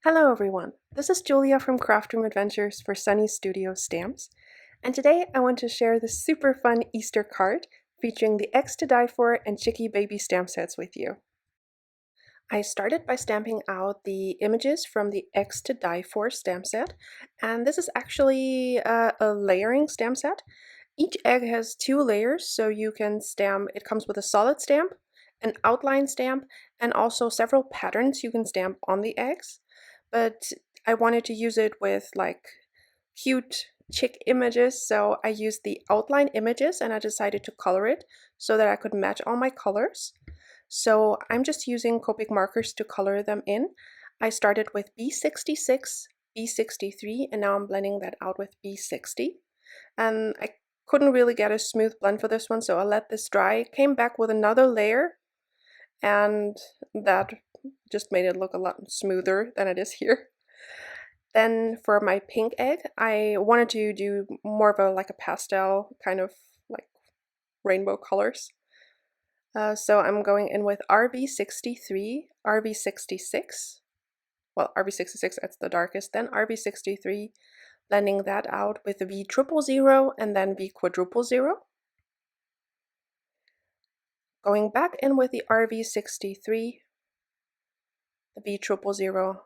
Hello everyone, this is Julia from Craftroom Adventures for Sunny Studio Stamps, and today I want to share this super fun Easter card featuring the Eggs to Die For and Chicky Baby stamp sets with you. I started by stamping out the images from the Eggs to Die For stamp set, and this is actually a layering stamp set. Each egg has 2 layers, so you can stamp, it comes with a solid stamp, an outline stamp, and also several patterns you can stamp on the eggs. But I wanted to use it with like cute chick images, so I used the outline images and I decided to color it so that I could match all my colors. So I'm just using copic markers to color them in. I started with B66, B63, and now I'm blending that out with B60. And I couldn't really get a smooth blend for this one, so I let this dry. Came back with another layer, and that just made it look a lot smoother than it is here. Then for my pink egg, I wanted to do more of a pastel kind of like rainbow colors. So I'm going in with RB63, RB66. Well, RB66, that's the darkest. Then RB63, blending that out with the V000 and then V000. Going back in with the RV63, the V000,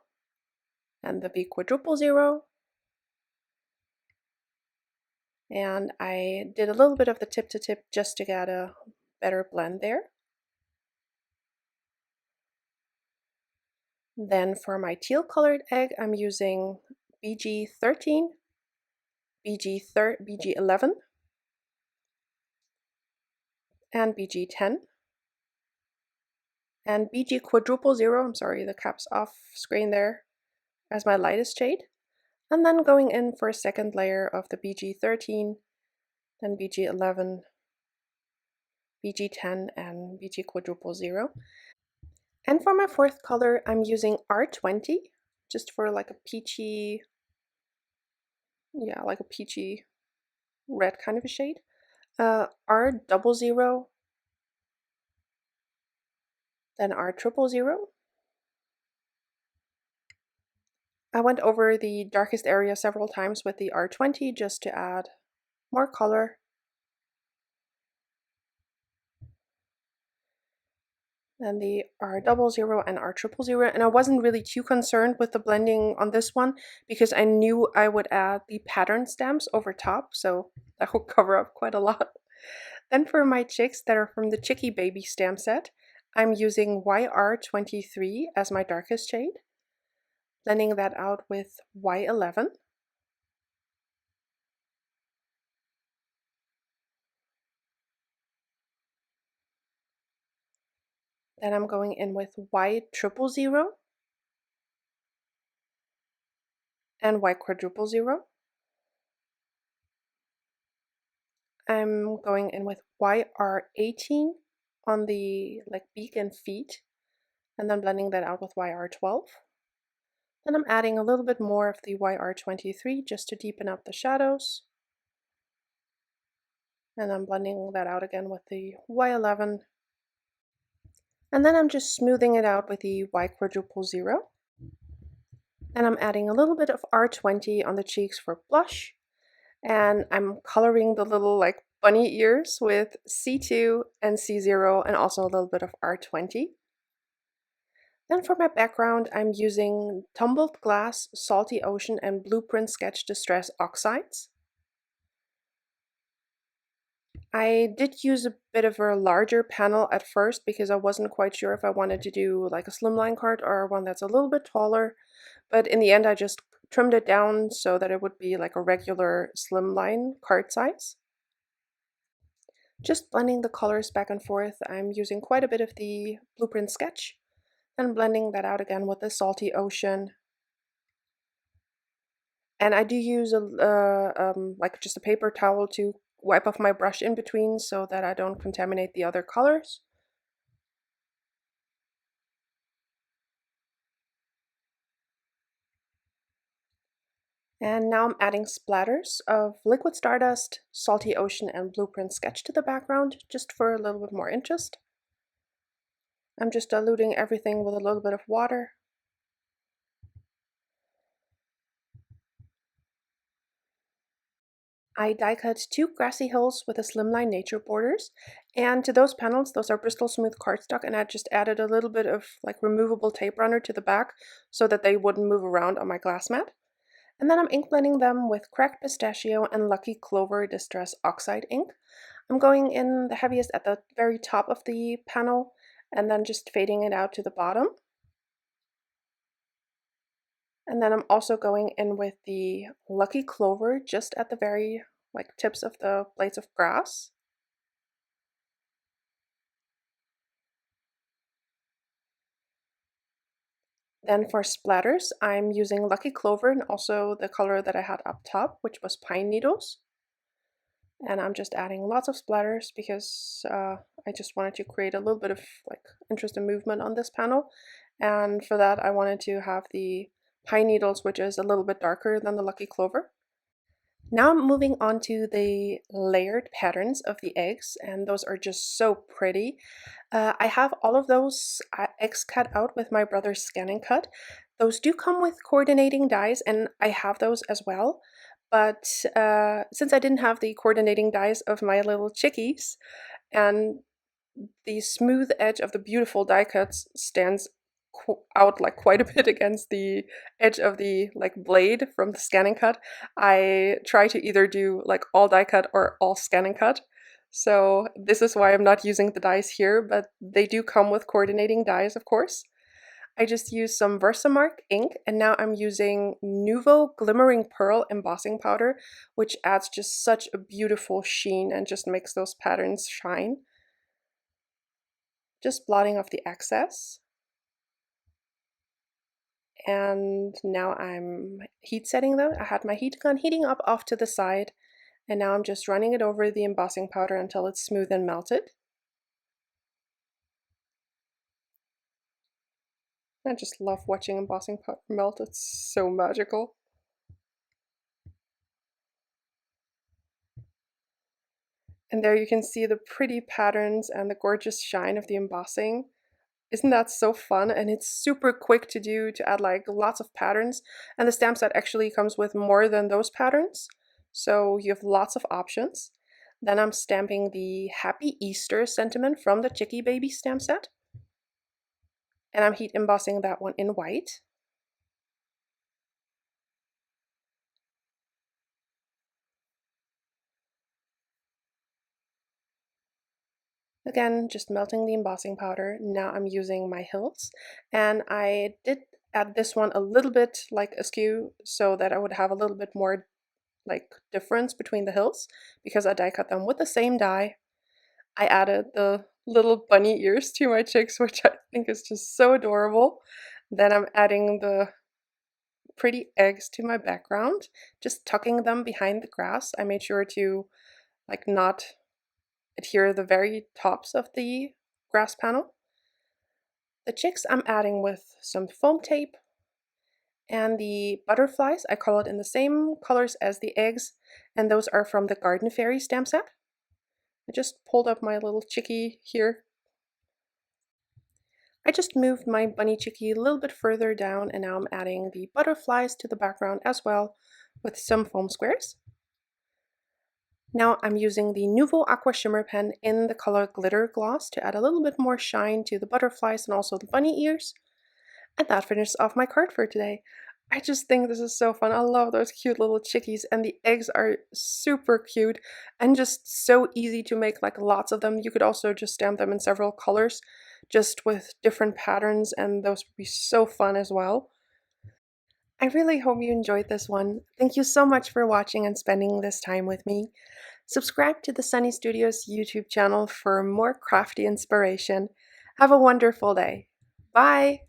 and the V000. And I did a little bit of the tip to tip just to get a better blend there. Then for my teal colored egg, I'm using BG13, BG11, and BG10. And BG000, I'm sorry, the cap's off screen there, as my lightest shade. And then going in for a second layer of the BG13, then BG11, BG10, and BG000. And for my fourth color, I'm using R20, just for like a peachy, like a peachy red kind of a shade. R00, then R000. I went over the darkest area several times with the R20 just to add more color. Then the R00 and R000, and I wasn't really too concerned with the blending on this one because I knew I would add the pattern stamps over top, so that would cover up quite a lot. Then for my chicks that are from the Chicky Baby stamp set, I'm using YR23 as my darkest shade, blending that out with Y11. Then I'm going in with Y000 and Y000. I'm going in with YR18 on the beak and feet, and then blending that out with YR12. Then I'm adding a little bit more of the YR23 just to deepen up the shadows. And I'm blending that out again with the Y11. And then I'm just smoothing it out with the Y000. And I'm adding a little bit of R20 on the cheeks for blush. And I'm coloring the little bunny ears with C2 and C0 and also a little bit of R20. Then for my background, I'm using Tumbled Glass, Salty Ocean, and Blueprint Sketch Distress Oxides. I did use a bit of a larger panel at first because I wasn't quite sure if I wanted to do like a slimline card or one that's a little bit taller, but in the end I just trimmed it down so that it would be like a regular slimline card size. Just blending the colors back and forth, I'm using quite a bit of the Blueprint Sketch and blending that out again with the Salty Ocean. And I do use just a paper towel to wipe off my brush in between so that I don't contaminate the other colors. And now I'm adding splatters of Liquid Stardust, Salty Ocean, and Blueprint Sketch to the background just for a little bit more interest. I'm just diluting everything with a little bit of water. I die cut 2 grassy hills with the Slimline nature borders, and to those panels, those are Bristol Smooth cardstock, and I just added a little bit of like removable tape runner to the back so that they wouldn't move around on my glass mat. And then I'm ink blending them with Cracked Pistachio and Lucky Clover Distress Oxide ink. I'm going in the heaviest at the very top of the panel and then just fading it out to the bottom. And then I'm also going in with the Lucky Clover just at the very tips of the blades of grass. Then for splatters, I'm using Lucky Clover and also the color that I had up top, which was Pine Needles. And I'm just adding lots of splatters because I just wanted to create a little bit of interest and movement on this panel. And for that, I wanted to have the Pine Needles, which is a little bit darker than the Lucky Clover. Now I'm moving on to the layered patterns of the eggs, and those are just so pretty. I have all of those eggs cut out with my brother's Scan and Cut. Those do come with coordinating dies, and I have those as well. But since I didn't have the coordinating dies of my little chickies, and the smooth edge of the beautiful die cuts stands out quite a bit against the edge of the blade from the Scan and Cut, I try to either do all die cut or all Scan and Cut. So this is why I'm not using the dies here, but they do come with coordinating dies, of course. I just used some Versamark ink, and now I'm using Nuvo Glimmering Pearl embossing powder, which adds just such a beautiful sheen and just makes those patterns shine. Just blotting off the excess. And now I'm heat setting them. I had my heat gun heating up off to the side, and now I'm just running it over the embossing powder until it's smooth and melted. I just love watching embossing powder melt, it's so magical. And there you can see the pretty patterns and the gorgeous shine of the embossing. Isn't that so fun? And it's super quick to do, to add lots of patterns. And the stamp set actually comes with more than those patterns, so you have lots of options. Then I'm stamping the Happy Easter sentiment from the Chicky Baby stamp set. And I'm heat embossing that one in white. Again, just melting the embossing powder. Now I'm using my hills, and I did add this one a little bit askew so that I would have a little bit more difference between the hills because I die cut them with the same die. I added the little bunny ears to my chicks, which I think is just so adorable. Then I'm adding the pretty eggs to my background, just tucking them behind the grass. I made sure to not adhere the very tops of the grass panel. The chicks I'm adding with some foam tape, and the butterflies, I call it in the same colors as the eggs, and those are from the Garden Fairy stamp set. I just pulled up my little chickie here. I just moved my bunny chickie a little bit further down, and now I'm adding the butterflies to the background as well with some foam squares. Now I'm using the Nuvo Aqua Shimmer Pen in the color Glitter Gloss to add a little bit more shine to the butterflies and also the bunny ears. And that finishes off my card for today. I just think this is so fun. I love those cute little chickies, and the eggs are super cute and just so easy to make lots of them. You could also just stamp them in several colors just with different patterns, and those would be so fun as well. I really hope you enjoyed this one. Thank you so much for watching and spending this time with me. Subscribe to the Sunny Studios YouTube channel for more crafty inspiration. Have a wonderful day. Bye!